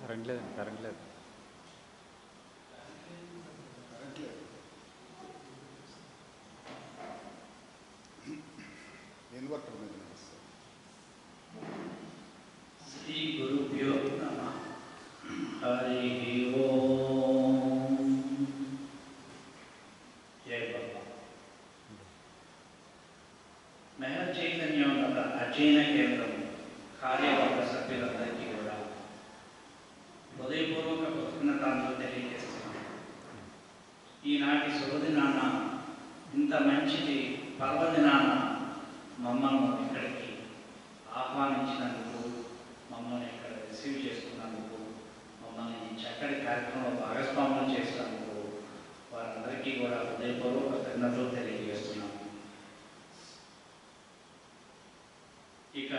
Current లేదండి, current లేదు. Inverter మీద నడుస్తుంది. శ్రీ గురుభ్యో నమః. హరి ఓం. జై బాబా. మెహర్ చైతన్యోన్నత అధ్యయన కేంద్రం కార్యవర్గ సభ్యులందరికీ కూడా హృదయపూర్వక కృతజ్ఞతలు తెలియజేస్తున్నాను. ఈనాటి శుభదినాన, ఇంత మంచిది పర్వదినాన మమ్మల్ని ఇక్కడికి ఆహ్వానించినందుకు, మమ్మల్ని ఇక్కడ రిసీవ్ చేసుకున్నందుకు, మమ్మల్ని ఈ చక్కటి కార్యక్రమంలో భాగస్వాములు చేసినందుకు వారందరికీ కూడా హృదయపూర్వక కృతజ్ఞతలు తెలియజేస్తున్నాము. ఇక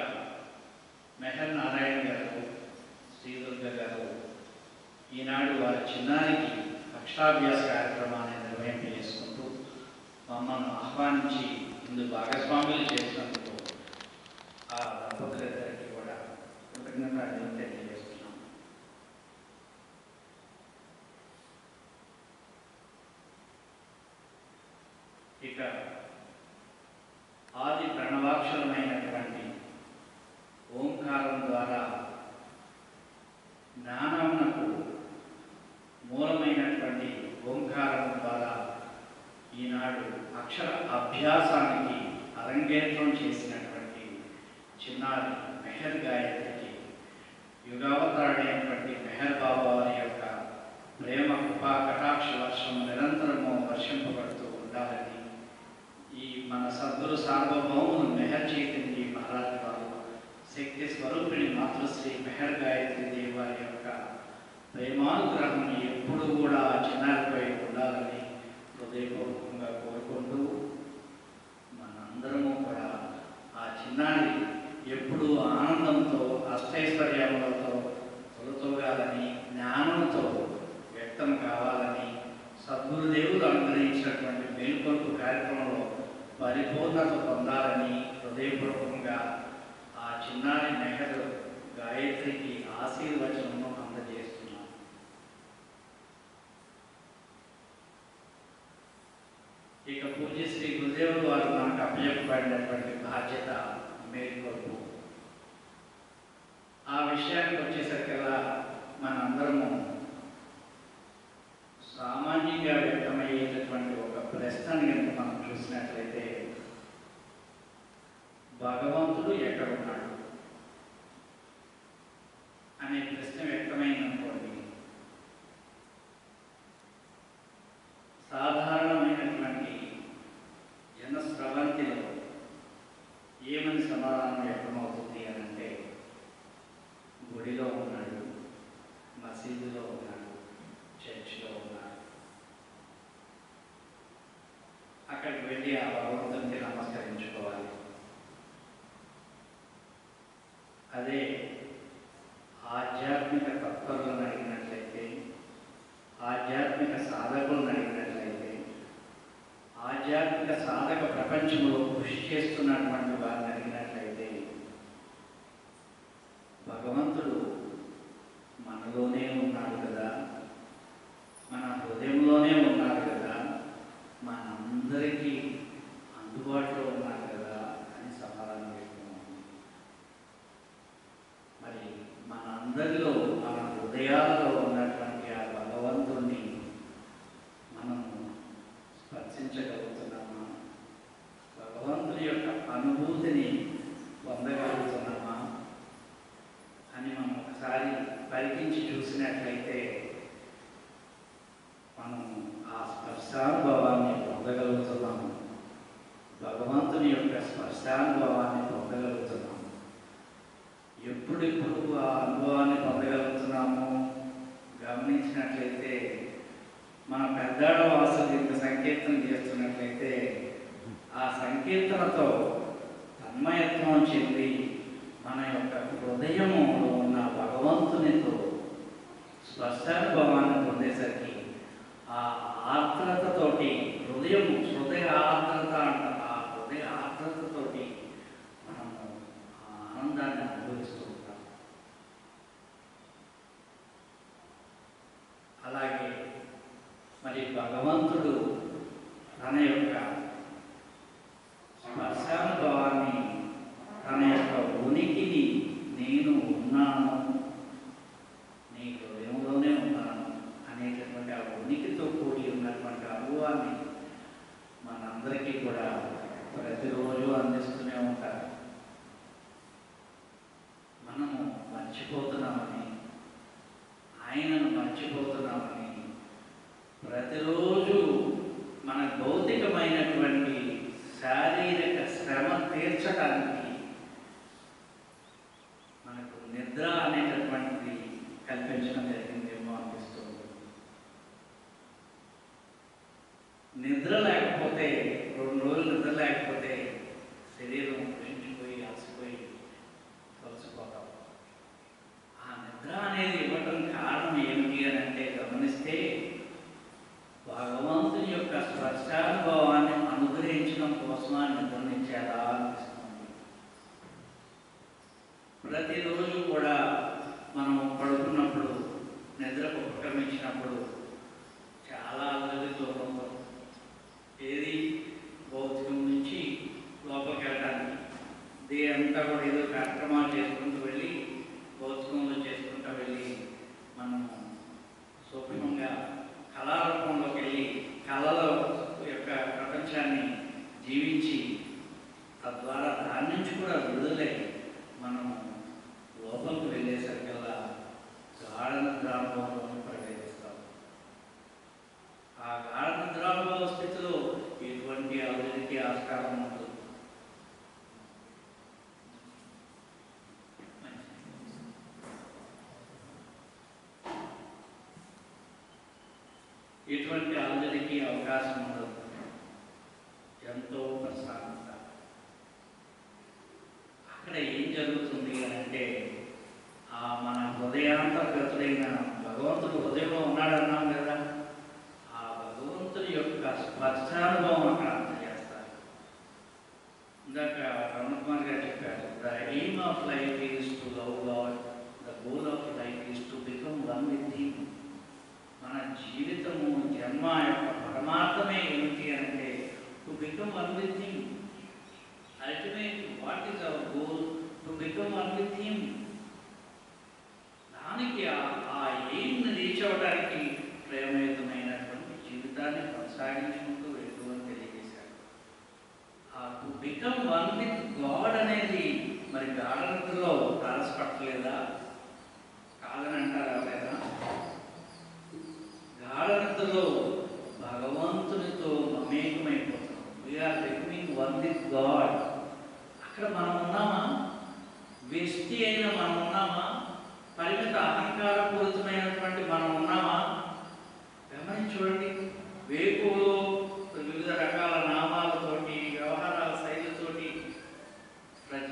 మెహర్ నారాయణ గారు, శ్రీదుర్గ గారు ఈనాడు వారి చిన్నారికి అక్షరాభ్యాస కార్యక్రమాన్ని నిర్వహింపజేసుకుంటూ మమ్మల్ని ఆహ్వానించి ఇందుకు భాగస్వాములు చేసినందుకు ఆ దంపతులిద్దరికీ కూడా కృతజ్ఞతలు తెలియజేస్తున్నాం. ఇక ఆది ప్రణవాక్షరమైనటువంటి ఓంకారం ద్వారా జ్ఞానమునకు మూలమైనటువంటి ఓంకారం ద్వారా ఈనాడు అక్షర అభ్యాసానికి అరంగేట్రం చేసినటువంటి చిన్నారి మెహర్ గాయత్రికి యుగావతారుడైనటువంటి మెహర్ బాబా వారి యొక్క ప్రేమ కృపా కటాక్ష వర్షం నిరంతరము వర్షింపబడుతూ ఉండాలని ఈ మన సద్గురు సార్వభౌములు మెహర్ చైతన్య మహారాజ్ వారు, శక్తి స్వరూపిణి మాతృశ్రీ మెహర్ గాయత్రి దేవి వారి యొక్క ప్రేమానుగ్రహం ఎప్పుడు కూడా చిన్నారిపై ఉండాలని హృదయపూర్వకంగా కోరుకుంటూ మనందరము కూడా ఆ చిన్నారి ఎప్పుడు ఆనందంతో, అష్టైశ్వర్యములతో తొలతోగాలని, జ్ఞానంతో వ్యక్తం కావాలని, సద్గురుదేవులు అనుగ్రహించినటువంటి మేల్కొల్పు కార్యక్రమంలో పరిపూర్ణత పొందాలని హృదయపూర్వకంగా ఆ చిన్నారి మెహర్ గాయత్రికి ఆశీర్వచనము అందజేస్తున్నాను. ఇక పూజ్య శ్రీ గురుదేవులు వారు నాకు అప్పచెప్పబడినటువంటి బాధ్యత మేల్కొల్పు. ఆ విషయానికి వచ్చేసరికల్లా మనందరము సామాన్యంగా వ్యక్తమయ్యేటటువంటి ఒక ప్రశ్నని కనుక మనం చూసినట్లయితే, భగవంతుడు ఎక్కడున్నాడు అనే ప్రశ్న వ్యక్తమైందనుకోండి, సాధారణమైనటువంటి జనస్రవంతిలో ఏమని సమాధానం వ్యక్తమవుతుంది అని అంటే, గుడిలో ఉన్నాడు, మసీదులో ఉన్నాడు, చర్చిలో ఉన్నాడు, అక్కడికి వెళ్ళి ఆ భగవంతునికి నమస్కరించుకోవాలి. అదే ఆధ్యాత్మిక తత్పరులను అడిగినట్లయితే, ఆధ్యాత్మిక సాధకులను అడిగినట్లయితే, ఆధ్యాత్మిక సాధక ప్రపంచంలో కృషి చేస్తున్నటువంటి వారిని అడిగినట్లయితే, భగవంతుడు మనలోనే ఉన్నాడు కదా, మన హృదయంలోనే ఉన్నాడు కదా, మనందరికీ అందుబాటులో ఉన్నాడు కదా అని సమాధానం చెప్తున్నాము. మరి మనందరిలో, మన హృదయాలలో ఉన్నటువంటి ఆ భగవంతుణ్ణి మనము స్పర్శించగలుగుతున్నామా? భగవంతుని యొక్క అనుభూతిని పొందగలుగుతున్నామా అని మనం ఒకసారి పరికించి చూసినట్లయితే మనం ఆ స్పర్శానుభవాన్ని పొందగలుగుతున్నాము. భగవంతుని యొక్క స్పర్శానుభవాన్ని పొందగలుగుతున్నాము. ఎప్పుడెప్పుడు ఆ అనుభవాన్ని పొందగలుగుతున్నాము గమనించినట్లయితే, మన పెద్దాడ వాసులు ఇంత సంకీర్తన చేస్తున్నట్లయితే, ఆ సంకీర్తనతో తన్మయత్వం చెంది మన యొక్క హృదయములో ఉన్న భగవంతునితో స్పర్శానుభవాన్ని పొందేసరికి ఆ ఆర్ద్రతతోటి హృదయ ఆర్ద్రత అంట, ఆ హృదయ ఆర్ద్రతతోటి మనము ఆ ఆనందాన్ని అనుభవిస్తూ ఉంటాం. భగవంతుడు తన యొక్క స్పర్శానుభవాన్ని, తన యొక్క ఉనికిని, నేను ఉన్నాను, నీ హృదయంలోనే ఉన్నాను అనేటటువంటి ఆ ఉనికితో కూడి ఉన్నటువంటి అనుభవాన్ని మనందరికీ కూడా ప్రతిరోజు అందిస్తూనే ఉంటారు. మనము మర్చిపోతున్నామని, ఆయనను మర్చిపోతున్నామని ప్రతిరోజు మన భౌతికమైనటువంటి శారీరక శ్రమ తీర్చడానికి మనకు నిద్ర అనేటటువంటిది కల్పించడం జరిగిందేమో అనిపిస్తుంది. నిద్ర లేకపోతే, 2 రోజులు నిద్ర లేకపోతే శరీరం కృషించిపోయి అలసిపోయి తలసిపోతాం. ఆ నిద్ర అనేది ఇవ్వటం కారణం ఏమిటి అని అంటే గమనిస్తే, భగవంతుని యొక్క స్పర్శానుభవాన్ని అనుగ్రహించడం కోసమా నిద్రనిచ్చారా అనిపిస్తుంది. ప్రతిరోజు కూడా మనం పడుకున్నప్పుడు, నిద్రకు ఉపక్రమించినప్పుడు చాలా అలజడితో ఉంటాం. ఏది భౌతికం నుంచి లోపలికి వెళ్ళడానికి దేంతా కూడా ఏదో కార్యక్రమాలు చేసుకుంటూ వెళ్ళి, భౌతికంలో చేసుకుంటూ వెళ్ళి మనము సూక్ష్మంగా కళారూపంలోకి వెళ్ళి కళల యొక్క ప్రపంచాన్ని జీవించి తద్వారా దాని నుంచి కూడా విడుదలై మనం లోపలికి వెళ్ళేసరికల్లా గాఢ నిద్రానుభవంలో ప్రవేశిస్తాం. ఆ గాఢ నిద్రానుభవ స్థితిలో ఎటువంటి అభివృద్ధికి ఆస్కారం ఉంటుంది. ఎటువంటి అలజడికి అవకాశం ఉండదు. ఎంతో ప్రశాంతత. అక్కడ ఏం జరుగుతుంది అని అంటే, మన హృదయాంతర్గతుడైన భగవంతుడు హృదయంలో ఉన్నాడన్నాం కదా, ఆ భగవంతుడి యొక్క స్పర్శానుభవం అక్కడ అందజేస్తారు. ఇందాక రమణ కుమార్ గారు చెప్పారు, the aim of life is to love God, the goal of life is to become one with him. మన జీవితము, జన్మ యొక్క పరమార్థమే ఏమిటి అంటే to become one with him. Ultimate what is our goal? To become one with him. దానికి ఆ ఎయిమ్ని reach అవ్వడానికి ప్రేమయుతమైనటువంటి జీవితాన్ని కొనసాగించుకుంటూ వెళ్తూ అని తెలియజేశారు. ఆ to become one with God అనేది మరి గాఢనిద్రలో తారసపట్టలేదా? కాదని అంటారా? లేదా? గాఢనిద్రలో భగవంతునితో మమేకమైపోతాం. We are becoming one with God. అక్కడ మనం ఉన్నామా? వ్యక్తి అయిన మనం ఉన్నామా? పరిమిత అహంకారపూరితమైనటువంటి మనం ఉన్నామా? గమనించి చూడండి. వేకువలో వివిధ రకాల నామాలతోటి, వ్యవహారాల శైలితోటి,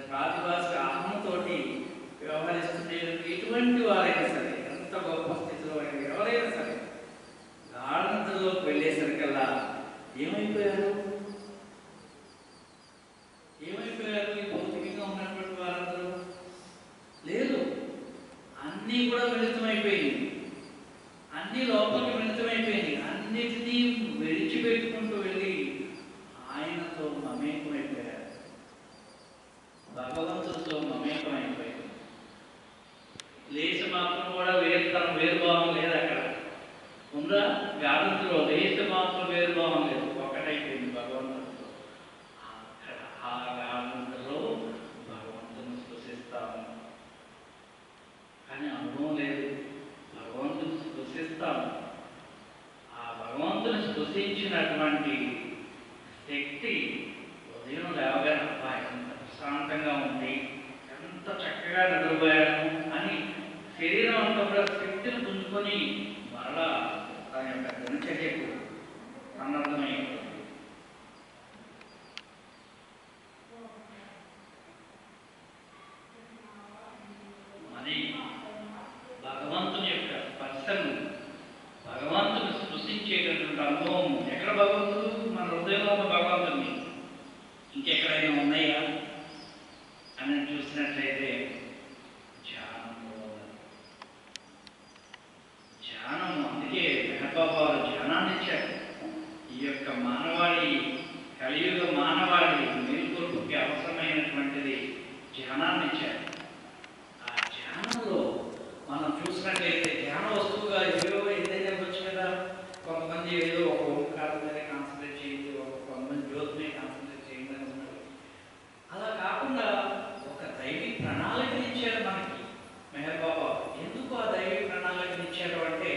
ప్రాతిభాషిక అహంతోటి వ్యవహరిస్తుంటే ఎటువంటి వారైనా సరే, ఎంత గొప్ప స్థితిలో అయినా ఎవరైనా సరే, గాఢనిద్రలోకి వెళ్ళేసరికల్లా ఏమైపోయారు? ఈ భౌతికంగా ఉన్నటువంటి వారందరూ లేదు. అన్నీ కూడా మిళితమైపోయింది. అన్నీ లోపలికి మిళితమైపోయింది. అన్నిటినీ విడిచిపెట్టుకుంటూ వెళ్ళి ఆయనతో మమేకమైపోయారు. భగవంతుడితో మమేకమైపోయారు. లేచ మాత్రం కూడా వేరుభావం లేదు. అక్కడ ఉందా? గాఢనిద్రలో లేచ మాత్రం వేరుభావం లేదు. ఒకటైపోయింది భగవంతుడితో. అక్కడ ఆ గాఢనిద్రలో భగవంతుని స్పృశిస్తాము. కానీ అనుభవం లేదు. భగవంతుని స్పృశిస్తాము. ఆ భగవంతుని స్పృశించినటువంటి శక్తి ఉదయం లేవగానే ఎంత ప్రశాంతంగా ఉంది, ఎంత చక్కగా నిద్రపోయాను అని శరీరం అంతా కూడా శక్తిని పుంజుకొని మరలా తన యొక్క దినచర్యకు సన్నద్ధమైంది. మరి భగవంతుని యొక్క స్పర్శను, భగవంతుని స్పృశించేటటువంటి అనుభవం ఎక్కడ? భగవంతుడు మన హృదయంలో భగవంతుని ఇంకెక్కడైనా ఉన్నాయా అని చూసినట్లయితే ధ్యానం. అందుకే మెహబాబు ధ్యానాన్ని ఇచ్చారు. యొక్క మానవాళి కలియుగ మానవాళి మేల్కొల్పుకి అవసరమైనటువంటిది ధ్యానాన్ని ఇచ్చారు. ఆ ధ్యానంలో మనం చూసినట్లయితే ధ్యాన వస్తువుగా ఏదో ఏదైనా వచ్చు కదా. కొంతమంది ఏదో ఒక ఓంకారం మీద కాన్సన్ట్రేట్ చేయండి, కొంతమంది జ్యోతి మీద కాన్సన్ట్రేట్ చేయండి అంటున్నారు. అలా కాకుండా ఒక దైవీ ప్రణాళికని ఇచ్చారు మనకి మెహర్ బాబా. ఎందుకు ఆ దైవీ ప్రణాళికని ఇచ్చారు అంటే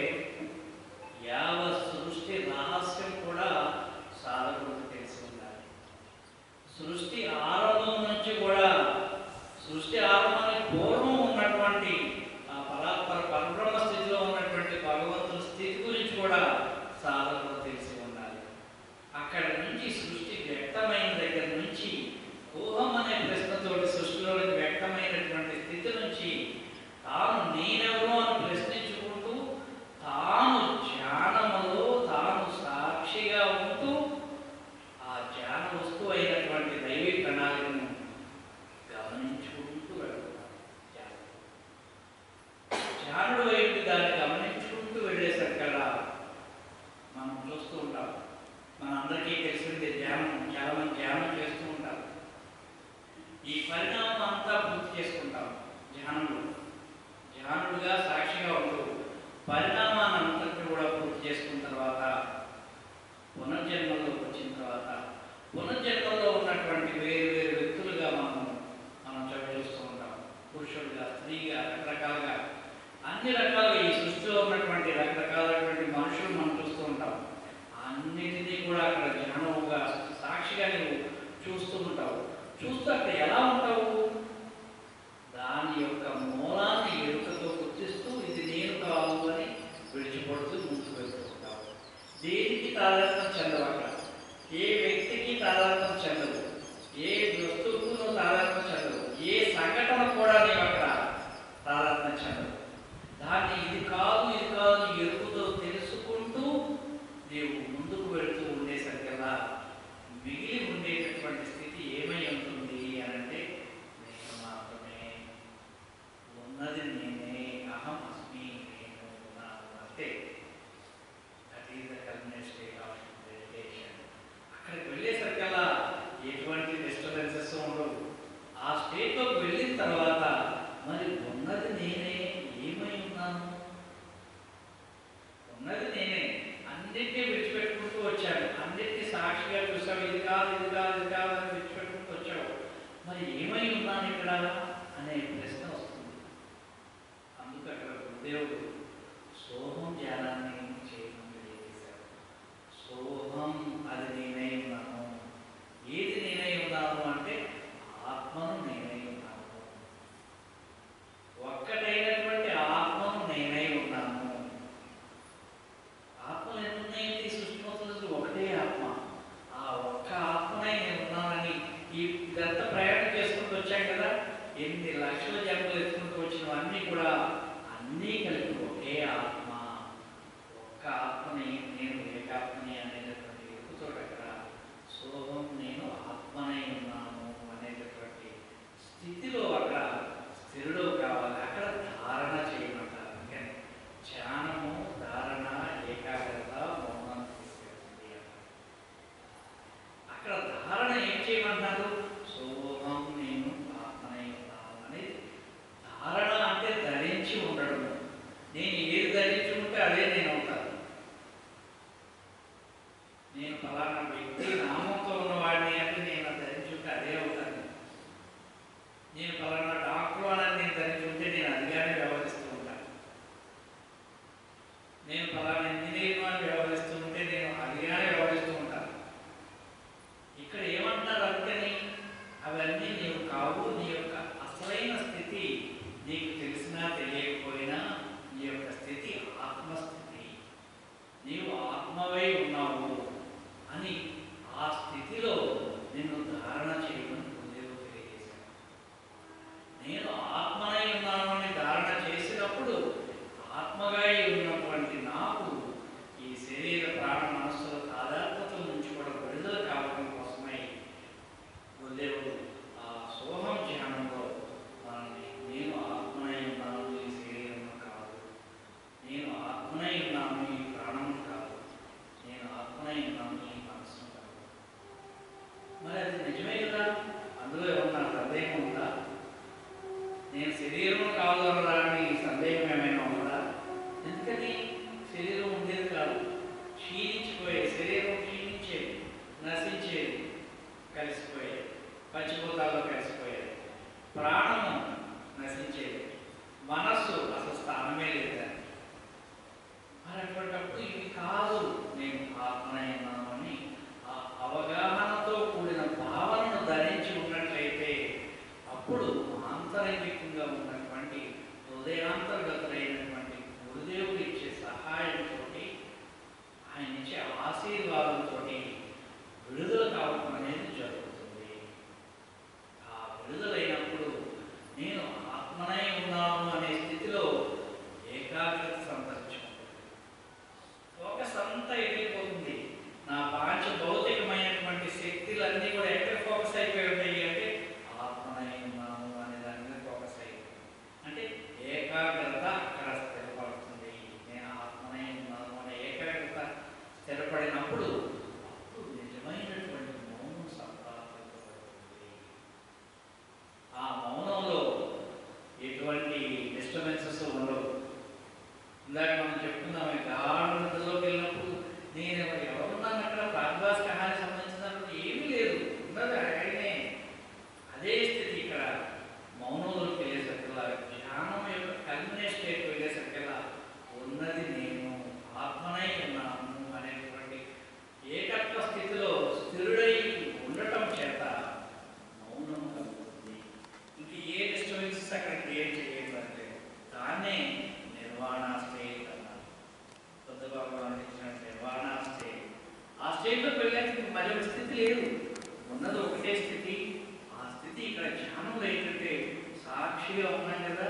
యావత్ సృష్టి రహస్యం కూడా సాధకులకు తెలిసి ఉండాలి. సృష్టి ఆరంభం నుంచి కూడా, సృష్టి ఆరంభానికి పూర్వం ఉన్నటువంటి ఆ పరబ్రహ్మ స్థితిలో ఉన్నటువంటి భగవంతుని స్థితి గురించి కూడా సాధకులకు తెలిసి ఉండాలి. అక్కడి నుంచి సృష్టి వ్యక్తమైన దగ్గర నుంచి ఊహం అనే ప్రశ్నతోటి సృష్టిలోకి వ్యక్తమైనటువంటి స్థితి నుంచి తాను నేనెవరో అని ప్రశ్నించుకుంటూ తాను ధ్యానములో తాను సాక్షిగా ఉంటూ ఆ ధ్యాన వస్తువు అయినటువంటి దైవీ ప్రణాళికను గమనించుకుంటూ వెళ్తున్నాడు. ధ్యానుడు వైపు దాన్ని గమనించుకుంటూ వెళ్ళేసరికల్లా మనం చూస్తూ ఉంటాం. మనందరికీ తెలిసిందే ధ్యానం, చాలా మంది ధ్యానం చేస్తూ ఉంటారు. ఈ పరిణామం అంతా పూర్తి చేసుకుంటాం ధ్యానంలో. ధ్యానుడుగా సాక్షిగా ఉంటూ పరిణామాన్ని అంతటి కూడా పూర్తి చేసుకున్న తర్వాత పునర్జన్మలోకి వచ్చిన తర్వాత పునర్జన్మలో ఉన్నటువంటి వేరు వేరు వ్యక్తులుగా మనం చూస్తూ ఉంటాం. పురుషులుగా, స్త్రీగా, రకరకాలుగా అన్ని రకాలుగా ఈ సృష్టిలో ఉన్నటువంటి రకరకాలైనటువంటి మనుషులు మనం చూస్తూ ఉంటాం. అన్నిటినీ కూడా అక్కడ ధ్యానముగా సాక్షిగా నువ్వు చూస్తూ ఉంటావు. చూస్తూ అక్కడ ఎలా ఉంటావు? దాని యొక్క మూలాన్ని ఎరుకతో గుర్తిస్తూ ఇది నేను కాదు అని విడిచిపడుతూ ముందుకు వెళ్తూ ఉంటావు. దేనికి తాదాత్మ్యం చెందవు అక్కడ. ఏ వ్యక్తికి తాదాత్మ్యం చెందవు, ఏ వస్తువుకు నువ్వు తాదాత్మ్యం చెందవు, ఏ సంఘటన కూడా నీవు అక్కడ తాదాత్మ్యం చెందవు. దాన్ని ఇది కాదు ఇది కాదు ఎరుకుతో తెలుసుకుంటూ నీవు ముందుకు వెళుతూ ఉండేసరికల్లా మిగిలి ఉండేటటువంటి స్థితి ఏమై ఉంటుంది అని అంటే నేను మాత్రమే, ఉన్నది నేనే, అహం అస్మి, నేను ఉన్నాను అంటే. That is the culminate state of meditation. అక్కడికి వెళ్ళేసరికల్లా ఎటువంటి డిస్టర్బెన్సెస్ ఉండవు. ఆ స్టేట్లోకి వెళ్ళిన తర్వాత మరి ఉన్నది నేనే, ఏమై ఉన్నాను? ఉన్నది నేనే. అన్నింటినీ విడిచిపెట్టుకుంటూ వచ్చాను, అన్నింటినీ సాక్షిగా చూసావు. ఇది కాదు ఇది కాదు ఇది కాదు అని విడిచిపెట్టుకుంటూ వచ్చావు. మరి ఏమై ఉన్నాను ఇక్కడ అనే ప్రశ్న వస్తుంది. అందుకు అక్కడ గురుదేవుడు సోహం ధ్యానాన్ని చేయమని తెలియజేశారు. సోహం అది నేనై ఉన్నాను. ఏది నేనై ఉన్నాను అంటే ఆత్మను నేనై ఉన్నాను. ఒక్కటైనటువంటి ఆత్మను నేనై ఉన్నాను. ఆత్మలు ఎన్నున్నాయంటే సృష్టి మొత్తం ఒకటే ఆత్మ. ఆ ఒక్క ఆత్మనే నేను ఉన్నానని ఇదంతా ప్రయాణం చేసుకుంటూ వచ్చాం కదా. 8 లక్షల జన్మలు ఎత్తుకుంటూ వచ్చినవన్నీ కూడా అన్నీ కలిపి ఒకే ఆత్మ. ఒక్క ఆత్మని నేను ఏకాత్మని అనేటటువంటి ఎత్తుతో అక్కడ సోహం నేను ఆత్మనై ఉన్నాను అనేటటువంటి స్థితిలో అక్కడ స్థిరుడు కావాలి. అక్కడ ధారణ చేయమంటారు. అందుకని ధ్యానము, ధారణ, ఏకాగ్రత, మౌనం తీసుకెళ్తుంది. అక్కడ ధారణ ఏం చేయమంటారు? సోహం నేను ఆత్మనై ఉన్నాను అనేది ధారణ. అంటే ధరించి ఉండడం. నేను ఏది ధరించి ఉంటే అదే నేను అవుతాను. నేను ఫలానా వ్యక్తి నామంతో ఉన్నవాడిని అంటే నేను ధరించి ఉంటే అదే అవుతాను. నేను ఫలానా డాక్టర్ అని నేను ధరించి ఉంటే నేను అదిగానే వ్యవహరిస్తూ ఉంటాను. నేను ఫలానా ఇంజనీర్ అని వ్యవహరిస్తూ ఉంటే నేను అదిగానే వ్యవహరిస్తూ ఉంటాను. ఇక్కడ ఏమంటారు అందుకని అవన్నీ నీవు కావు. నీ యొక్క అసలైన స్థితి నీకు తెలిసినా తెలియకపోయినా నీ యొక్క స్థితి ఆత్మస్థితి. నీవు ఆత్మవై ఉన్నావు అని ఆ కలిసిపోయేది, పంచభూతాల్లో కలిసిపోయేది, ప్రాణము నశించేది, మనస్సు అసలు స్థానమే లేదు. మరి అటువంటిప్పుడు ఇది కాదు నేను ఆత్మనైనాను అని ఆ అవగాహనతో కూడిన భావనను ధరించి ఉన్నట్లయితే అప్పుడు ఆంతరంగికంగా ఉన్నటువంటి హృదయాంతర్గతులైనటువంటి గురుదేవుడు ఇచ్చే సహాయంతో, ఆయన ఇచ్చే ఆశీర్వాదంతో విడుదల కావడం అనేది జరుగుతుంది. ఆ విడుదలైనప్పుడు నేను ఆత్మనై ఉన్నాను అనే స్థితిలో ఏకాగ్రత సంతరించుకుంటుంది. ఫోకస్ అంతా ఎగిరిపోతుంది. నా పాంచ భౌతికమైనటువంటి శక్తులన్నీ కూడా ఎక్కడ ఫోకస్ అయిపోయి ఉంటాయి అంటే ఆత్మనై ఉన్నాను అనే దాని మీద ఫోకస్ అయిపోయి, అంటే ఏకాగ్రత అక్కడ స్థిరపడుతుంది. నేను ఆత్మనై ఉన్నాను అనే ఏకాగ్రత స్థిరపడినప్పుడు అప్పుడు నిజమైనటువంటి మౌనం సంప్రాప్తించబడుతుంది. ఆ మౌనంలో ఎటువంటి డిస్టర్బెన్సెస్ ఉండవు. ఇందాక మనం చెప్పుకున్నామే, గాఢ నిద్రలోకి వెళ్ళినప్పుడు నేను ఎవరున్నాను అక్కడ ప్రాగ్భాస్ కహానికి సంబంధించినప్పుడు ఏమీ లేదు, ఉన్నది ఆయనే. అదే స్థితి ఇక్కడ మౌనంలోకి వెళ్ళేసరికల్లా, ధ్యానం యొక్క కల్మినేట్ స్టేట్ వెళ్ళేసరికల్లా ఉన్నది నేను ఆత్మనై ఉన్నాను అనేటువంటి ఏకత్వ స్థితిలో స్థిరుడై ఉండటం చేత మౌనం కలుగుతుంది. ఇంక ఏ డిస్టర్బెన్సెస్ అక్కడ క్రియేట్ చేయబడలేదు. దాన్నే నిర్వాణ స్టేట్ అన్నారు. కొత్త భగవాన్ ఇచ్చిన నిర్వాణ స్టేట్. ఆ స్టేట్లోకి వెళ్ళడానికి మరి ఒక స్థితి లేదు, ఉన్నది ఒకటే స్థితి. ఆ స్థితి ఇక్కడ ధ్యానంలో ఏంటంటే సాక్షిగా ఉన్నాం కదా,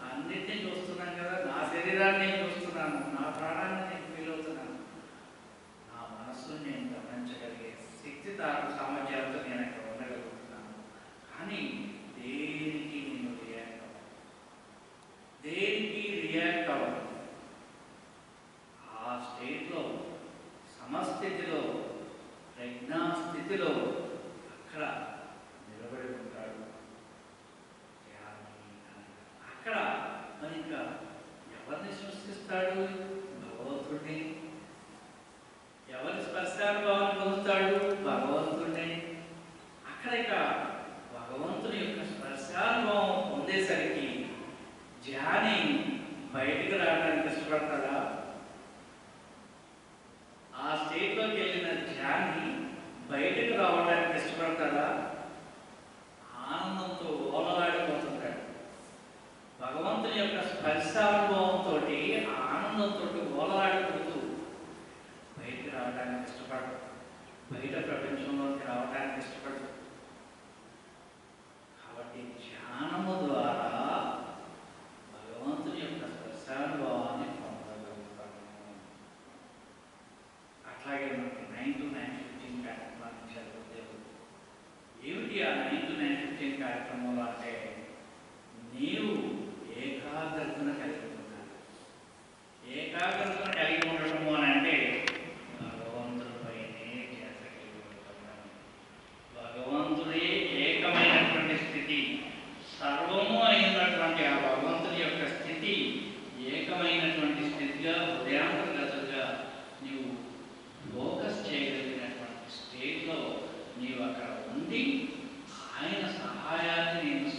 అన్నిటినీ చూస్తున్నాం కదా, నా శరీరాన్ని నేను చూస్తున్నాను, నా ప్రాణాన్ని నేను ఫీల్ అవుతున్నాను, నా మనస్సును నేను గమనించగలిగే శక్తి సామర్థ్యాలతో నేను అక్కడ ఉండగలుగుతున్నాను. కానీ దేనికి నేను రియాక్ట్ అవ్వను, దేనికి రియాక్ట్ అవ్వను. ఆ స్టేట్లో సమస్థితిలో ప్రజ్ఞాస్థితిలో అక్కడ నిలబడి ఉంటాడు అక్కడ. మరి ఇంకా ఎవరిని సృష్టిస్తాడు? భగవంతుడిని. ఎవరి స్పర్శానుభవాన్ని పొందుతాడు? భగవంతుడిని. అక్కడ ఇక భగవంతుని యొక్క స్పర్శానుభవం పొందేసరికి ధ్యాని బయటికి రావడానికి ఇష్టపడతాడా? ఆ స్టేట్లోకి వెళ్ళిన ధ్యాని బయటకు రావడానికి ఇష్టపడతాడా? ఆనందంతో ఓలలాడిపోతుంటాడు. భగవంతుని యొక్క స్పర్శానుభవంతో ఆనందంతో ఓలలాడిపోతూ బయటికి రావడానికి ఇష్టపడదు, బయట ప్రపంచంలోకి రావడానికి ఇష్టపడదు. కాబట్టి ధ్యానము ద్వారా భగవంతుని యొక్క స్పర్శానుభవాన్ని పొందగలుగుతాము. అట్లాగే మనకి 9 to 9:15 కార్యక్రమాన్ని చదువుతారు. ఏమిటి ఆ 9 to 9:15 కార్యక్రమంలో అంటే నీవు ఏకాగ్రతను కలిగి ఉండాలి. ఏకాగ్రతను కలిగి ఉండటము అని అంటే భగవంతుడిపైనే ధ్యాస కలిగి ఉంటున్నాను. భగవంతుడే ఏకమైనటువంటి స్థితి, సర్వము అయినటువంటి ఆ భగవంతుని యొక్క స్థితి ఏకమైనటువంటి స్థితిగా హృదయాంతర్గతంగా నీవు ఫోకస్ చేయగలిగినటువంటి స్టేట్లో నీవు అక్కడ ఉండి ఆయన సహాయాన్ని నేను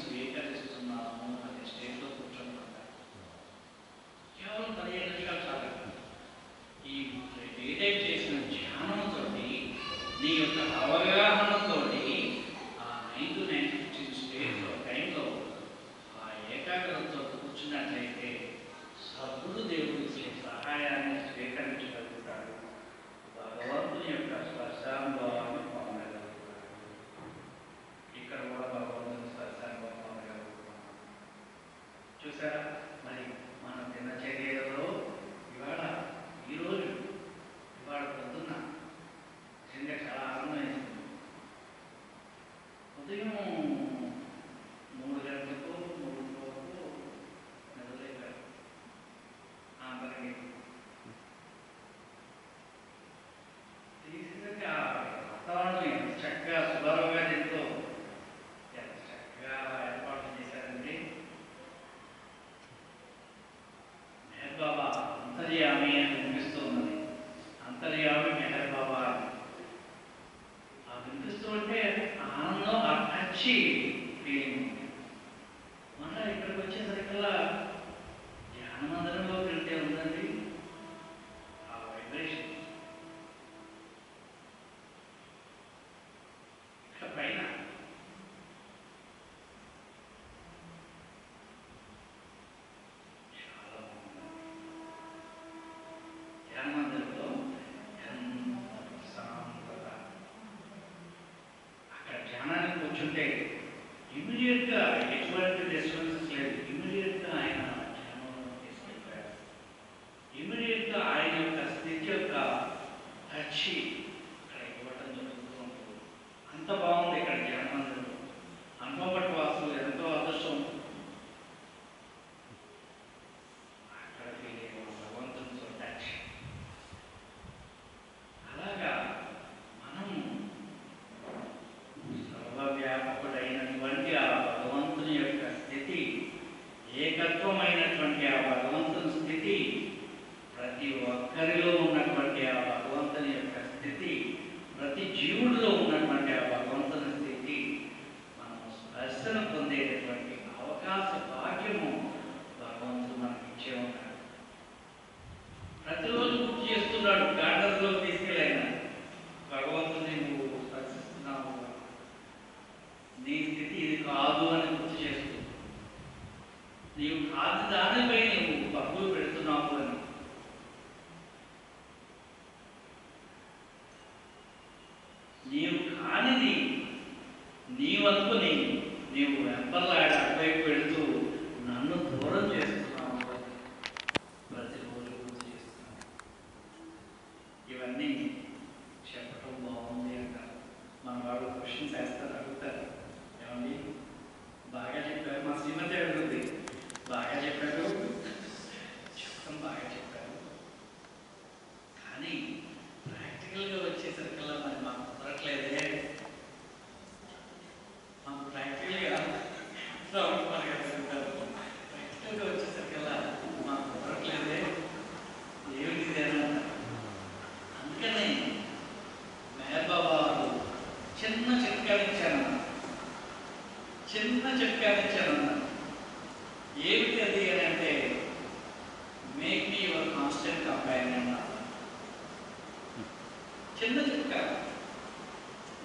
నీవు కానిది నీవనుకుని నీవు వెంపర్లాడి అటువైపు వెళుతూ నన్ను దూరం చేస్తున్నావు ప్రతిరోజు గుర్తు చేస్తున్నావు. ఇవన్నీ చెప్పటం బాగుంది అంటారు. మన వాళ్ళు క్వశ్చన్స్ వేస్తారు, అడుగుతారు, ఏమండి బాగా చెప్పారు, మా శ్రీమతి అడుగుతుంది, బాగా చెప్పారు, చెప్పడం బాగా చెప్పారు, కానీ ప్రాక్టికల్గా వచ్చేసరికల్లా మరి మాకు కుదరట్లేదే, మాకు ప్రాక్టికల్గా ప్రాక్టికల్గా వచ్చేసరికల్లా మాకు కుదరట్లేదే, ఏమిటి అని అంటారు. అందుకనే మెహర్ బాబా వారు చిన్న చిట్కానిచ్చారన్నారు. ఏమిటి అది అని అంటే, make me your constant companion అన్నారు. చిన్న చిట్కా,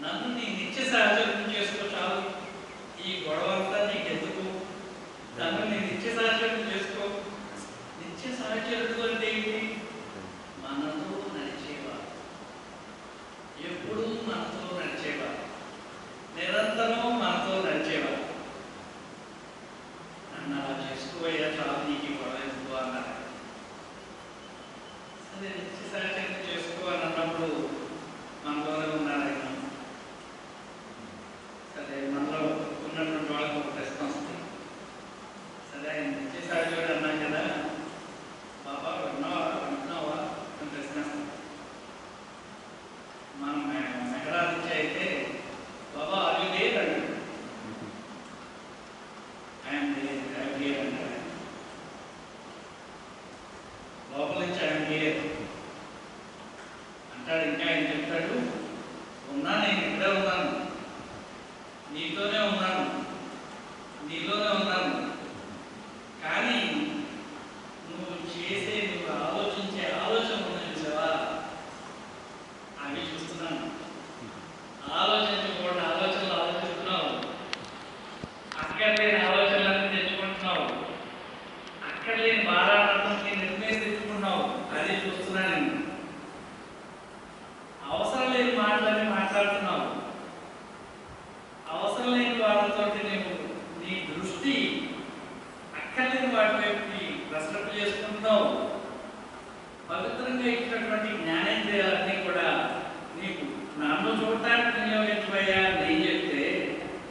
నన్ను నీ నిత్య సహచర్యం చేసుకో చాలు, ఈ గొడవ అంతా నీకు ఎందుకు, నన్ను నీ నిత్య సహచర్యం చేసుకో. నిత్య సహచర్యం అంటే ఏంటి? మనతో నడిచేవారు, ఎప్పుడూ మనతో నడిచేవారు, నిరంతరం మనతో నడిచేవారు. నన్ను అలా చేసుకోవయ్యా చాలు, నీకు గొడవ ఎందుకు అన్నారు. సరే నిత్య సహచర్యం చేసుకో అని అన్నప్పుడు మనలోనే ఉన్నారైనా, సరే మనలో ఉన్నటువంటి వాళ్ళకి ఒక ప్రశ్న వస్తుంది. సరే నిత్య సహచర్యం అన్నాం కదా బాబా, విన్నావా అని ప్రశ్న వస్తుంది. మనం మెహరాజ్ అయితే బాబా అది లేదు అంటాడు, ఐఎమ్ హియర్ అంటాడు. లోపల నుంచి ఐఎమ్ హియర్ అంటాడు. ఇంకా ఆయన చెప్తాడు, ఉన్నా నేను ఇక్కడే ఉన్నాను, నీతోనే ఉన్నాను, నీలోనే ఉన్నాను, కానీ నువ్వు ఆలోచించే ఆలోచన ఉన్నాయి చూసావా, అవి చూస్తున్నాను. ఆలోచించకూడని ఆలోచనలు ఆలోచిస్తున్నావు, అక్కర్లేని ఆలోచనలన్నీ తెచ్చుకుంటున్నావు, అక్కర్లేని భారాన్ని నిర్ణయం తెచ్చుకున్నావు, అది చూస్తున్నాను నేను. అవసరం లేని మాటలన్నీ మాట్లాడుతున్నావు, అవసరం లేని వాళ్ళతో నీ దృష్టి అక్కర్లేని వాటి వైపు ప్రశ్నలు చేసుకుంటున్నావు. పవిత్రంగా ఇచ్చినటువంటి జ్ఞానేంద్రియాలన్నీ కూడా నీకు నన్ను చూడటానికి వినియోగించబోయా నేను చెప్తే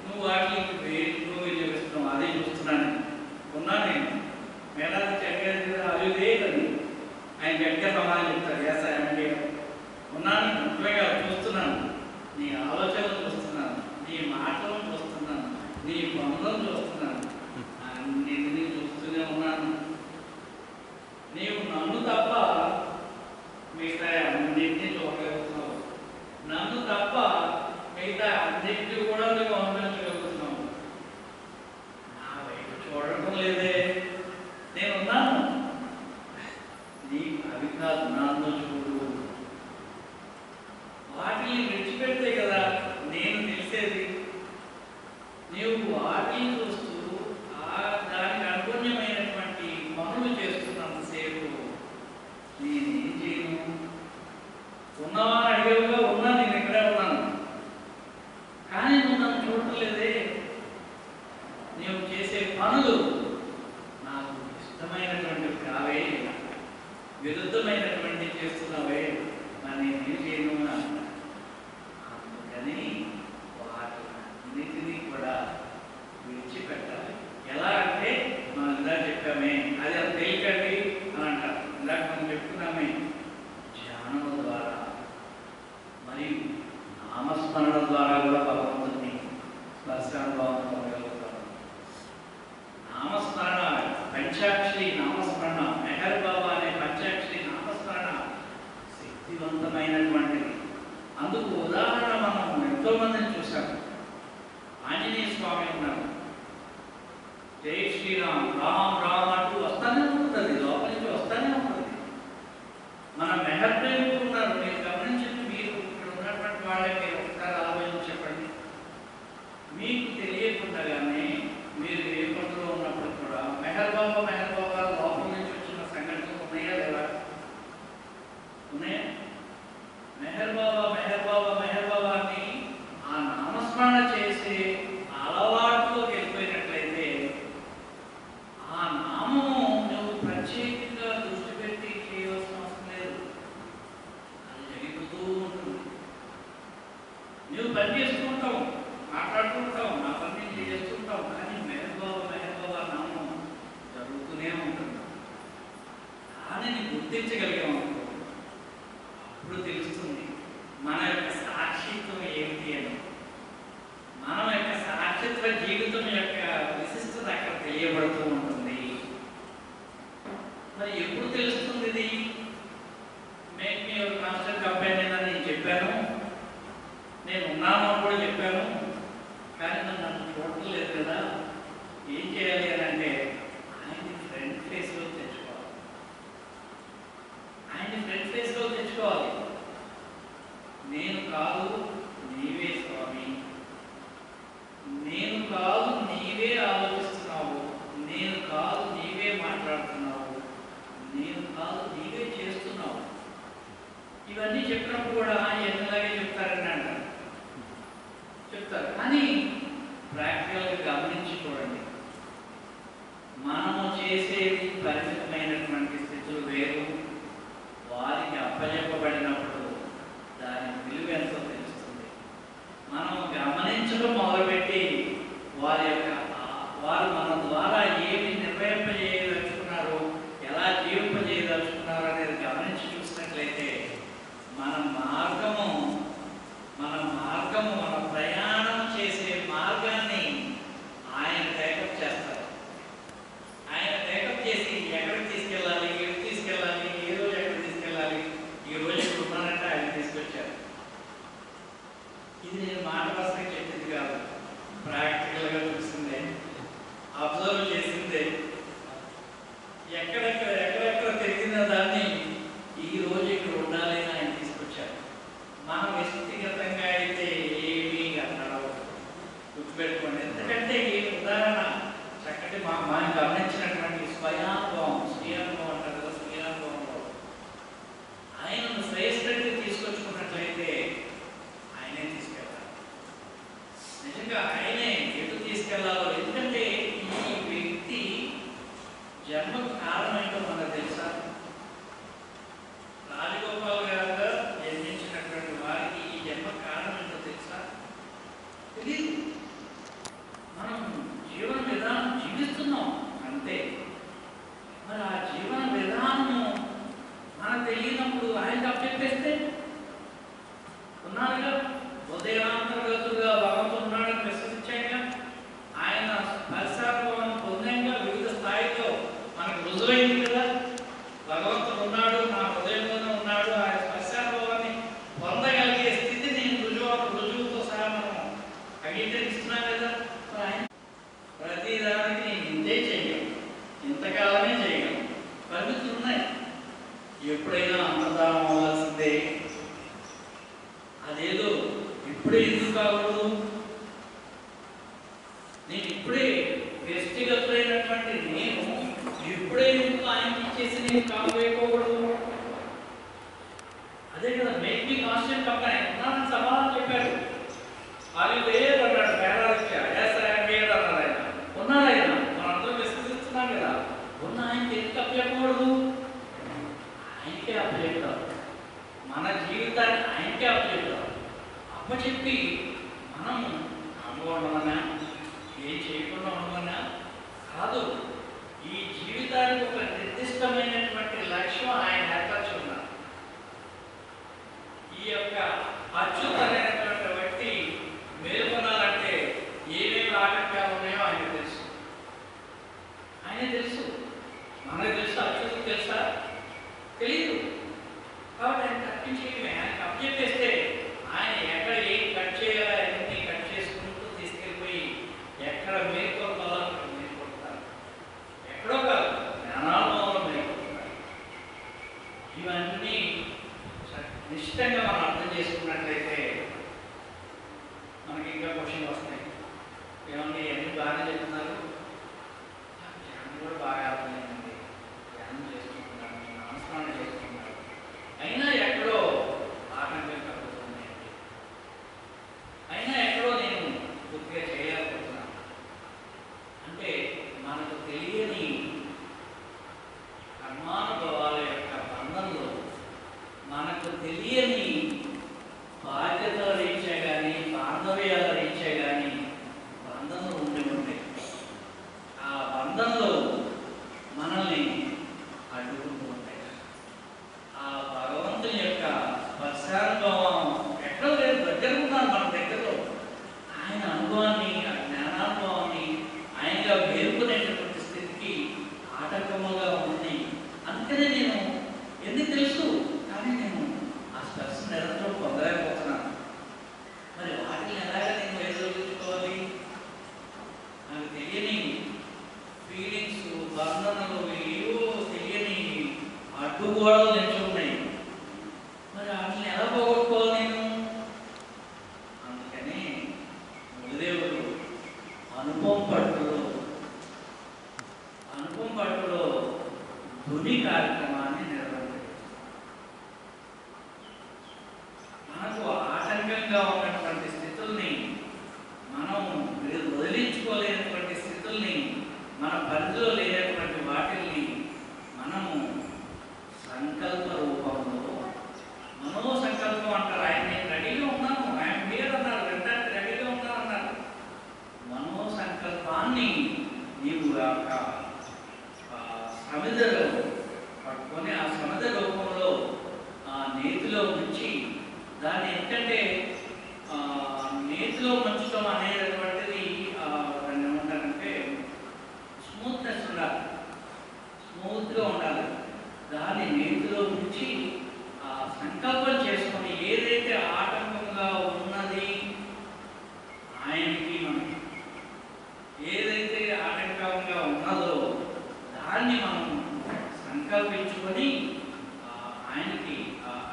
నువ్వు వాటికి వేరులో వినియోగిస్తున్నావు, అదే చూస్తున్నాను. ఉన్నా నేను మేళాది చక్కగా అవి లేదని ఆయన గట్టిగా సమాధానం చెప్తారు. ఎస్ ఐఎమ్ ఉన్నాను, ముఖ్యంగా చూస్తున్నాను, నీ ఆలోచనలు చూస్తున్నాను, నీ మాటలను చూస్తున్నాను, నీ పనులను చూస్తున్నాను, అన్నింటినీ చూస్తూనే ఉన్నాను. నీవు నన్ను తప్ప మిగతా అన్నింటినీ చూడగలుగుతున్నావు, నన్ను తప్ప మిగతా అన్నింటినీ కూడా నువ్వు అనుభవించగలుగుతున్నావు. నా వైపు చూడటం లేదే, నేనున్నాను, నీ అవి కాదు, నన్ను చూడు. వాటిని విడిచిపెడితే కదా నేను తెలిసేది. నీవు వాటిని చూస్తూ దానికి అనుగుణ్యమైనటువంటి పనులు చేస్తున్నంతసేపు నేనేం చేయను. ఉన్నావా అని అడిగేవుగా, ఉన్నా, నేను ఇక్కడే ఉన్నాను, కానీ నువ్వు నన్ను చూడటం లేదే. నీవు చేసే పనులు నాకు ఇష్టమైనటువంటివి కావే, విరుద్ధమైనటువంటి చేస్తున్నావే, మరి నేనేం చేయను అన్నా. అందుకని వాటిని కూడా విడిచిపెట్టాలి. ఎలా అంటే మనం ఇందాక చెప్పామే, అది అంత తేలికండి అని అంటారు. ఇందాక మనం చెప్తున్నామే, ధ్యానం ద్వారా మరియు నామస్మరణ ద్వారా కూడా భగవంతుని స్పర్శానుభవం పొందగలుగుతాం. నామస్మరణ, పంచాక్షరి నామస్మరణ, మెహర్ బాబా అనే పంచాక్షరి నామస్మరణ శక్తివంతమైనటువంటిది. అందుకు ఉదాహరణ మనం ఎంతో మందిని చూసాం. ఆంజనేయ స్వామి ఉన్నారు, జై శ్రీరామ్, రామ్ రామ్ అంటూ వస్తానే ఉంటుంది, లోపల నుంచి వస్తానే ఉంటుంది. మన మెహర్ ప్రేమికులు ఉన్నారు, మీరు గమనించండి. మీరు ఇక్కడ ఉన్నటువంటి వాళ్ళకి ఒకసారి ఆలోచించి చెప్పండి. మీకు తెలియకుండానే మీరు ఏ పనులు ఉన్నప్పుడు కూడా మెహర్ బాబా లోపల నుంచి వచ్చిన సంఘటనలు ఉన్నాయా లేదా? ఉన్నాయా? మెహర్ బాబా అని రెండు పని చేస్తూ ఉంటాం, మాట్లాడుతూ ఉంటాం, నా పని నేను చేస్తూ ఉంటాం, కానీ మెహబూబా నామం జరుగుతూనే ఉంటుంది. దానిని గుర్తించగలిగాం అప్పుడు తెలుస్తుంది మన యొక్క సాక్షిత్వం ఏమిటి అని. మన యొక్క సాక్షిత్వ జీవితం యొక్క విశిష్టత అక్కడ తెలియబడుతూ ఉంటుంది. మరి ఎప్పుడు తెలుస్తుంది ఇది? Make me your constant companion అని నేను చెప్పాను, నేను ఉన్నాను అని కూడా చెప్పాను, కానీ నన్ను చూడటం లేదు కదా. ఏం చేయాలి అని అంటే ఆయన్ని ఫ్రంట్ ఫేస్లో తెచ్చుకోవాలి. ఆయన్ని ఫ్రంట్ ఫేస్లో తెచ్చుకోవాలి. నేను కాదు నీవే స్వామి, నేను కాదు నీవే ఆలోచిస్తున్నావు, నేను కాదు నీవే మాట్లాడుతున్నావు, నేను కాదు నీవే చేస్తున్నావు. ఇవన్నీ చెప్పినప్పుడు కూడా ఎన్నలాగే చెప్తారని అంటారు, చెప్తారు. కానీ ప్రాక్టికల్గా గమనించి చూడండి, మనము చేసేది పరిమితమైనటువంటి స్థితులు వేరు, వారికి అప్పచెప్పబడినప్పుడు దాని విలువ ఎంతో తెలుస్తుంది. మనం గమనించడం మొదలుపెట్టి వారు మన ద్వారా ఏమి నిర్వహింపజేయదలుచుకున్నారు, ఎలా జీవింపజేయదలుచుకున్నారు అనేది గమనించి చూసినట్లయితే మన మార్గము మన ప్రయాణం చేసే మార్గాన్ని ఆయన టేకప్ చేస్తారు. ఆయన టేకప్ చేసి ఎక్కడికి తీసుకెళ్ళాలి, ఎక్కడికి తీసుకెళ్ళాలి, ఏ రోజు ఎక్కడికి తీసుకెళ్ళాలి, ఈ రోజు ఇక్కడ ఉన్నానంటే ఆయన తీసుకొచ్చారు. ఇది నేను మాట వరుసగా చెప్పింది కాదు, ప్రాక్టికల్గా చూసిందే, అబ్జర్వ్ చేసిందే. ఎక్కడెక్కడ తెలిసిన దాన్ని ఈ రోజు ఇక్కడ ఉండాలి అని ఆయన తీసుకొచ్చారు. మన వ్యక్తిగతంగా అయితే ఏమీ అన్నాడు గుర్తుపెట్టుకోండి. ఎందుకంటే ఈ ఉదాహరణ చక్కటి మనం గమనించినటువంటి స్వయానుభవం అంటారు కదా, స్వయానుభవంలో ఆయనను శ్రేష్ఠుడికి తీసుకొచ్చుకున్నట్లయితే ఆయనే తీసుకెళ్ళాలి. నిజంగా ఆయనే ఎటు తీసుకెళ్లాలో. ఎందుకంటే ఈ వ్యక్తి జన్మకు కారణం ఏంటో మనకు తెలుసా? రాజగోపాల్ గారుగా జన్మించినటువంటి వారికి ఈ జన్మ కారణం ఏంటో తెలుసా? తెలియదు. మనం జీవన విధానం జీవిస్తున్నాం అంతే. మరి ఆ జీవన విధానము మనకు తెలియనప్పుడు ఆయనకు అప్పచెప్పేస్తే ఉన్నారుగా, ఉదయాంతర్గతులుగా భగవంతుడు ఉన్నాడని విశ్వసించాక, ఆయన పరిసరాలను పొందాక వివిధ స్థాయిలో మనకు రుజువైంది కదా. భగవంతుడు ఉన్నాడు, నా హృదయంలోనే ఉన్నాడు, ఆయన స్పర్శానుభవాన్ని పొందగలిగే స్థితిని రుజువుతో సహా మనం అంగీకరిస్తున్నాం కదా. ఆయన ప్రతిదానికి నేను ఇంతే చేయగలను, ఇంతకాలమే చేయగలను, పరిమితులు ఉన్నాయి. ఎప్పుడైనా అంతర్ధానం అవ్వాల్సిందే. అదేదో ఇప్పుడే ఎందుకు కాకూడదు? నేను ఇప్పుడే వ్యక్తిగతులైనటువంటి నేను ఇప్పుడే ఎందుకు ఆయనకి ఇచ్చేసి నేను కాకపోయకూడదు? అదే కదా, మేక్ మీ కాన్స్టెంట్ కంపానియన్. ఉన్నానని సమాధానం చెప్పాడు. అది లేదు అన్నాడు, పేరాలిచ్చా అన్నాడు ఆయన. ఉన్నాడు ఆయన, మనందరం విశ్వసిస్తున్నాం కదా. ఉన్న ఆయనకి ఎందుకు అప్పచెప్పకూడదు? ఆయనకే అప్పచెప్తాం, మన జీవితాన్ని ఆయనకే అప్పచెప్తాం. అప్పచెప్పి మనం ఉండమన్నా, ఏం చేయకుండా ఉండమన్నా కాదు. ఈ జీవితానికి ఒక నిర్దిష్టమైనటువంటి లక్ష్యం ఆయన ఏర్పరచి ఉన్నారు. ఈ యొక్క అచ్యుతమైనటువంటి వ్యక్తి మేల్కొనాలంటే ఏమేమి ఆటంకాలు ఉన్నాయో ఆయన తెలుసు. ఆయన తెలుసు, మనకు తెలుసు. అచ్యుతకు తెలుసా? తెలియదు. కాబట్టి ఆయన తప్పించేయమే. ఆయనకు అప్పచెప్పేస్తే ఆయన ఎక్కడ ఏం కట్ చేయాలో అన్ని కట్ చేసుకుంటూ తీసుకెళ్ళిపోయి ఎక్కడ మేల్కొల్పాలో అక్కడ మేల్కొడతారు. ఎక్కడో కాదు, జ్ఞానానుభవంలో మేల్కొడతారు. ఇవన్నీ నిశ్చితంగా మనం అర్థం చేసుకున్నట్లయితే ఆటంకంగా ఉన్నటువంటి స్థితుల్ని మనం వదిలించుకోలేనటువంటి స్థితుల్ని, మన పరిధిలో లేనటువంటి వాటిల్ని మనము సంకల్ప రూపంలో, మనో సంకల్పం అంటారు. ఆయన నేను రెడీగా ఉన్నాను, ఆయన మీరు అన్నారు, వినడానికి రెడీగా ఉన్నాను అన్నారు. మనో సంకల్పాన్ని నీవు సమిధలో పట్టుకొని ఆ సమిధ రూపంలో ఆ నేతిలో ఉంచి దాన్ని ఎందుకంటే నేతిలో ముంచడం అనేటటువంటిది దాన్ని ఏమంటారంటే స్మూత్నెస్ ఉండాలి, స్మూత్గా ఉండాలి. దాన్ని నేతిలో ఉంచి సంకల్పం చేసుకొని ఏదైతే ఆటంకంగా ఉన్నది ఆయనకి, మనకి ఏదైతే ఆటంకంగా ఉన్నదో దాన్ని మనం సంకల్పించుకొని ఆయనకి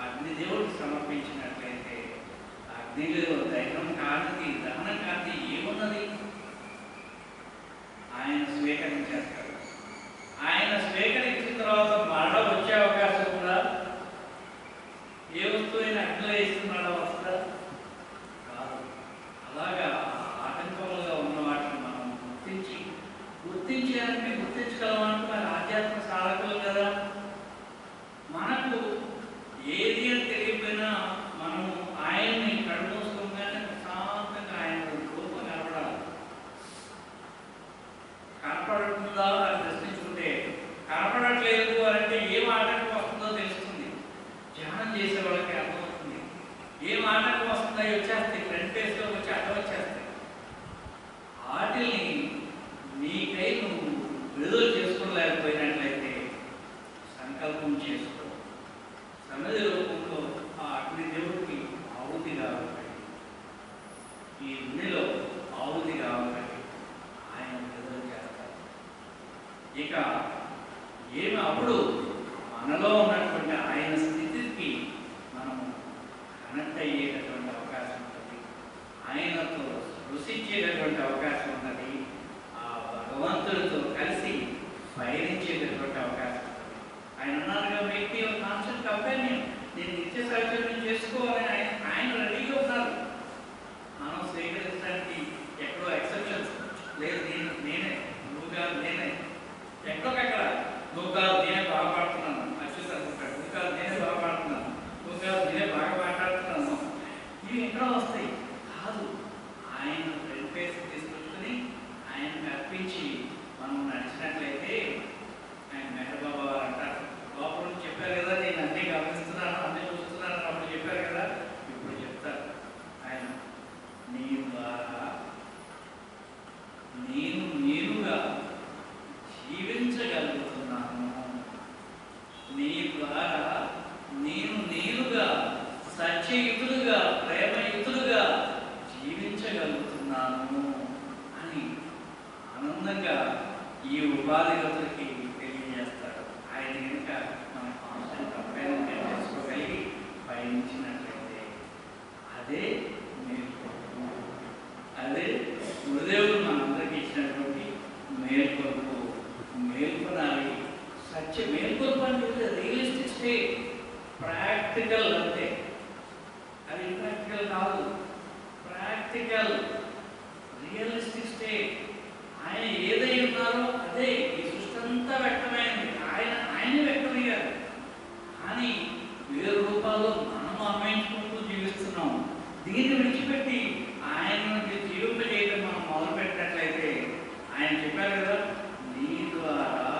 అగ్నిదేవుడికి సమర్పించినట్లయితే అగ్నిలో దైవం కాంతి, దహనం కాంతి ఏమున్నది ఆయన స్వీకరించేస్తారు. ఆయన స్వీకరించిన తర్వాత మరణ వచ్చే అవకాశం ఉందా? ఏ వస్తువైన అగ్నిలో వేస్తున్నాడో వస్తుందా? కాదు. అలాగా ఆటంకములుగా ఉన్న వాటిని మనం గుర్తించడానికి గుర్తించగలమంటే మరి ఆధ్యాత్మ సాధకులు కదా. మనకు ఏది అని తెలియకపోయినా మనము ఆయన్ని కడుమూసుకోగానే ప్రశాంతంగా ఆయన రూపం కనపడుతుందా అని ప్రశ్నించుకుంటే కనపడట్లేదు అంటే ఏం ఆటంకం వస్తుందో తెలుస్తుంది. ధ్యానం చేసే వాళ్ళకి అర్థమవుతుంది. ఏం ఆటంకం వస్తుందో వచ్చేస్తాయి, ఫ్రంట్ ఫేస్లో వచ్చి అడ్డం వచ్చేస్తాయి. వాటిని నీకై నువ్వు విడుదల చేసుకోలేకపోయినట్లయితే సంకల్పం చేసుకో. సమిధి రూపంలో ఆ అగ్నిదేవుడికి ఆహుతి కావాలి, ఈ అగ్నిలో ఆహుతి కావాలి, ఆయన విడుదల చేస్తారు. ఇక ఏమి అప్పుడు మనలో ఉన్నటువంటి ఆయన స్థితికి మనము కనెక్ట్ అయ్యేటటువంటి అవకాశం ఉంటుంది, ఆయనతో రుచించేటటువంటి అవకాశం ఉన్నది, ఆ భగవంతుడితో కలిసి పయనించేటటువంటి అవకాశం ఉంటుంది. ఆయన అన్నారుగా, వ్యక్తి కాన్సెప్ట్ కంపెనీయన్, నేను నిత్య సహచర్యం చేసుకోవాలని ఆయన రెడీగా ఉన్నారు. మనం స్వీకరించడానికి ఎక్కడో ఎక్సెప్షన్స్ లేదు. నేనే, నువ్వు కాదు నేనే, ఎక్కడొకక్కడ నువ్వు కాదు నేనే బాగా పాడుతున్నాను, అశ్వత్ అనుకుంటాడు, నువ్వు కాదు నేనే బాగా పాడుతున్నాను, నువ్వు కాదు నేనే బాగా మాట్లాడుతున్నాను, ఇవి ఎక్కడో వస్తాయి. కాదు, ఆయన ఫ్రంట్ ఫేస్ తీసుకొచ్చుకొని ఆయనకు అర్పించి మనం నడిచినట్లయితే ఆయన మెహర్ బాబా అంటారు. లోపల నుంచి చెప్పారు కదా, నేను అన్నీ గమనిస్తున్నాను, అన్నీ చూస్తున్నాను అప్పుడు చెప్పారు కదా, ఇప్పుడు చెప్తారు ఆయన, నీ ద్వారా నేను నేనుగా జీవించగలుగుతున్నాను, నీ ద్వారా నేను నేనుగా సత్యయుతులుగా ప్రేమయుతులుగా జీవించగలుగుతున్నాను అని ఆనందంగా ఈ ఉపాధిగతులకి తెలియజేస్తాడు. ఆయన కనుక మన కాన్స్టెంట్ అభ్యర్థి చేసుకోగలిగి పయనించినట్లయితే అదే మేల్కొల్పు, అదే గురుదేవుడు మనందరికీ ఇచ్చినటువంటి మేల్కొల్పు. మేల్కొనాలి, సత్య మేల్కొల్పు అంటే రియలిస్టిక్ స్టేట్, ప్రాక్టికల్ అంటే అది ఇంప్రాక్టికల్ కాదు, ప్రాక్టికల్ రియలిస్టిక్ స్టేట్. ఆయన ఏదై ఉన్నారో అదే ఈ సృష్టి అంతా వ్యక్తమైంది, ఆయనే వ్యక్తమయ్యారు. కానీ వేరు రూపాల్లో మనం అన్వయించుకుంటూ జీవిస్తున్నాం. దీన్ని విడిచిపెట్టి ఆయన జీవింపజేయడం మనం మొదలుపెట్టినట్లయితే ఆయన చెప్పారు కదా, నీ ద్వారా,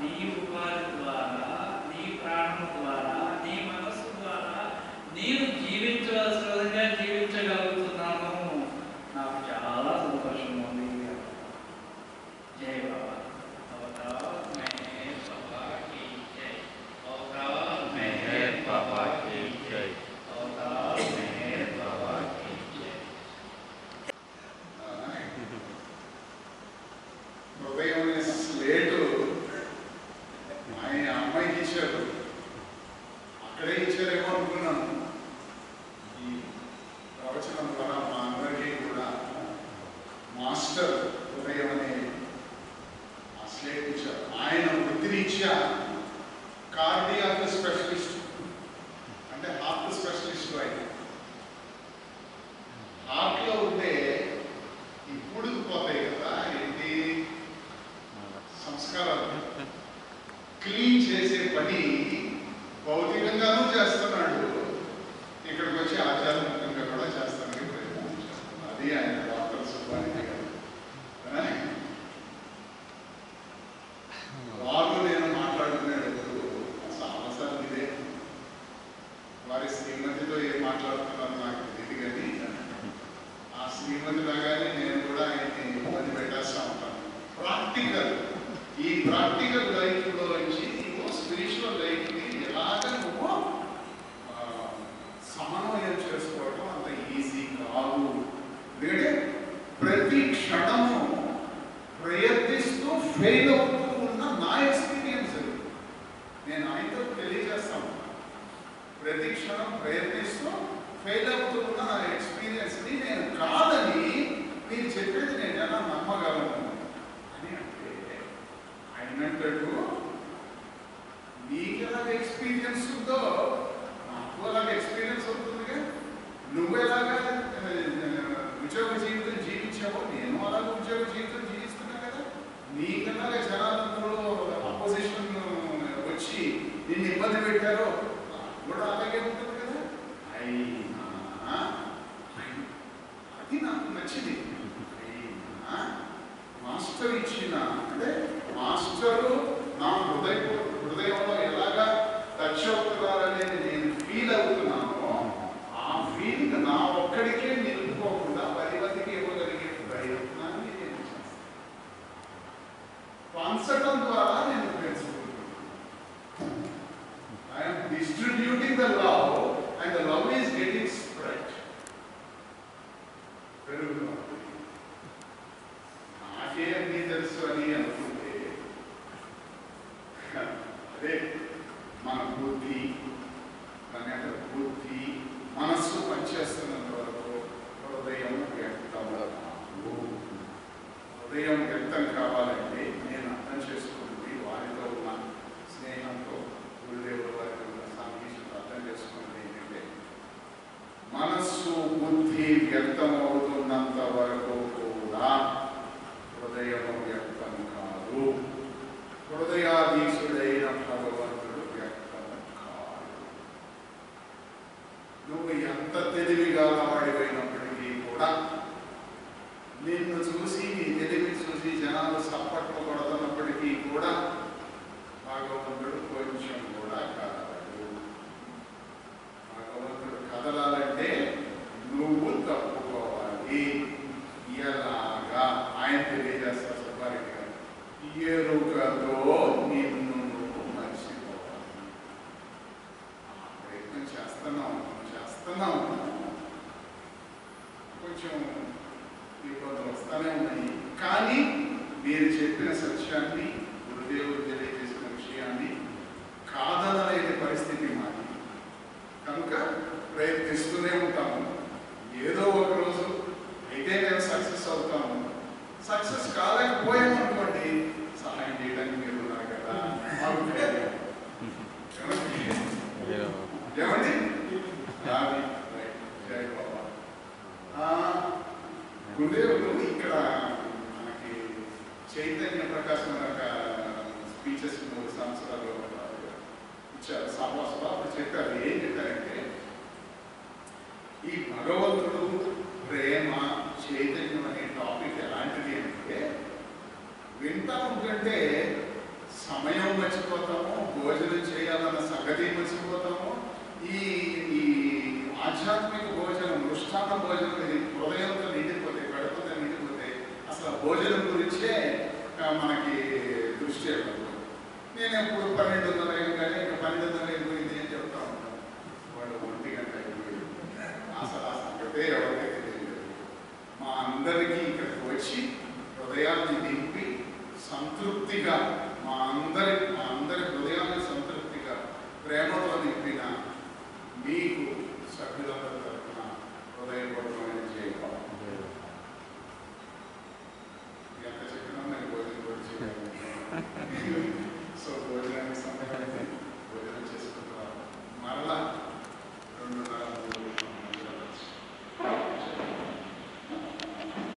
నీ ఉపాధి ద్వారా, నీ ప్రాణం ద్వారా, నీ మనస్సు ద్వారా నేను జీవించవలసిన విధంగా జీవించగలుగుతున్నాను. నాకు చాలా సంతోషంగా ఉంది. జై బాబా. అక్కడే ఇచ్చారేమో అనుకున్నాను. ఈ ప్రవచన అది ఆయన డాక్టర్ సుబ్బారెడ్డి గారు. వారు నేను మాట్లాడుకునేటప్పుడు చాలాసార్లు ఇదే, వారి శ్రీమతితో ఏం మాట్లాడుతున్నారో నాకు తెలియదు, కానీ ఆ శ్రీమతి లాగానే నేను కూడా ఆయన్ని ఇబ్బంది పెట్టేస్తా ఉంటాను. ప్రాక్టికల్, ఈ ప్రాక్టికల్ లైఫ్లో నుంచి నువ్వు స్పిరిచువల్ లైఫ్ని ఎలాగ నువ్వు సమన్వయం చేసుకోవడం అంత ఈజీ కాదు. ఎందుకంటే ప్రతి క్షణము ప్రయత్నిస్తూ ఫెయిల్ అవుతూ ఉన్న నా ఎక్స్పీరియన్స్ నేను ఆయనతో తెలియజేస్తాను. ప్రతి క్షణం ప్రయత్నిస్తూ ఫెయిల్ అవుతూ ఉన్న నా ఎక్స్పీరియన్స్ని నేను కాదని మీరు చెప్పేది నేను ఎలా నమ్మగలను అని అంటే, ఆయన అంటాడు నీకు ఎలాగ ఎక్స్పీరియన్స్ ఉందో నాకు అలాగ ఎక్స్పీరియన్స్ అవుతుందిగా. నువ్వు ఎలాగా ఉద్యోగ జీవితం జీవించావో నేను అలాగ ఉద్యోగ జీవితం జీవిస్తున్నా కదా. నీకలాగా జనాలందరూ అపోజిషన్ వచ్చి నిన్ను ఇబ్బంది పెట్టారో కూడా అలాగే ఉంటుంది కదా. అయినా అది నాకు నచ్చింది. అయినా మాస్టర్ ఇచ్చిన, అంటే మాస్టరు నా హృదయంలో ఎలాగా టచ్ అవుతున్నారనేది నేను ఫీల్ అవుతున్నానో ఆ ఫీలింగ్ నా ఒక్కడికే నిలుపుకోకుండా 10 మందికి ఇవ్వగలిగే ప్రయత్నాన్ని నేను చేస్తాను. పంచడం ద్వారా నేను పెంచుకుంటున్నాను. I'm distributing the love and the love is getting spread. పెరుగుతున్నాను. నాకే అన్నీ తెలుసు అని అనుకుంటే అదే మన బుద్ధి, మనస్సు పనిచేస్తున్నంత వరకు హృదయం వ్యక్తం కాదు. హృదయం వ్యక్తం కావాలంటే నేను అర్థం చేసుకుంటుంది వారితో ఉన్న స్నేహంతో, గురుదేవుల వారితో ఉన్న సాంకేతికత అర్థం చేసుకున్నది ఏంటంటే, మనస్సు బుద్ధి వ్యక్తం అవుతున్నంత వరకు కూడా హృదయం వ్యక్తం కాదు. హృదయాధీశుడైన భగవంతుడు వ్యక్తం కాదు. నువ్వు ఎంత తెలివిగా వాడిపోయినప్పటికీ కూడా, నిన్ను చూసి నీ తెలివి చూసి జనాలు సప్పట్లు కొడుతున్నప్పటికీ కూడా భగవంతుడు కొంచెం కూడా కదలడు. భగవంతుడు కదలాలంటే నువ్వు తప్పుకోవాలి. ఎలాగా ఆయన తెలియజేస్తారు సుబ్బారెడ్డి గారు, ఎరుకతో నిన్ను నువ్వు మర్చిపోవాలి. ప్రయత్నం చేస్తున్నాం. కొంచెం ఇబ్బందులు వస్తానే ఉన్నాయి, కానీ మీరు చెప్పిన సత్యాన్ని, గురుదేవుడు తెలియజేసిన విషయాన్ని కాదనలేని పరిస్థితి మాది. కనుక ప్రయత్నిస్తూనే ఉంటాము. ఏదో ఒక రోజు అయితే మేము సక్సెస్ అవుతాము. సక్సెస్ కాలేకపోయాము అనుకోండి, సహాయం చేయడానికి మీరు ఉన్నారు కదా. ఏమండి? జై బాబా. గురుదేవులు ఇక్కడ మనకి చైతన్య ప్రకాశం స్పీచెస్ 3 సంవత్సరాలు ఇచ్చారు సభలో. అప్పుడు చెప్పారు, ఏం చెప్పారంటే, ఈ భగవంతుడు, ప్రేమ, చైతన్యం అనే టాపిక్ ఎలాంటిది అంటే, వింటా ఉంటుంటే సమయం మర్చిపోతాము, భోజనం చేయాలన్న సంగతి మర్చిపోతాము. ఈ ఆధ్యాత్మిక భోజనం, మృష్టాన్న భోజనం ఇది హృదయంతో నిండిపోతే, కడుపుతో నిండిపోతే అసలు భోజనం గురించే మనకి దృష్టి వెళ్ళదు. నేను ఎప్పుడు 12:30 అయ్యగానే ఇంకా 12:30 అయిపోయింది అని చెప్తా ఉంటాను. వాళ్ళు 1 గంట అయిపోయింది. అసలు ఆ సంగతే ఎవరికైతే తెలియదు. మా అందరికీ ఇక్కడికి వచ్చి హృదయాన్ని నింపి సంతృప్తిగా, మా అందరి హృదయాన్ని సంతృప్తిగా ప్రేమతో నింపిన మీకు సభ్యులందరి తరఫున హృదయపూర్వకమైన జయబాబు. ఎంత చెప్పినా నేను భోజనం కూడా చేయాలి.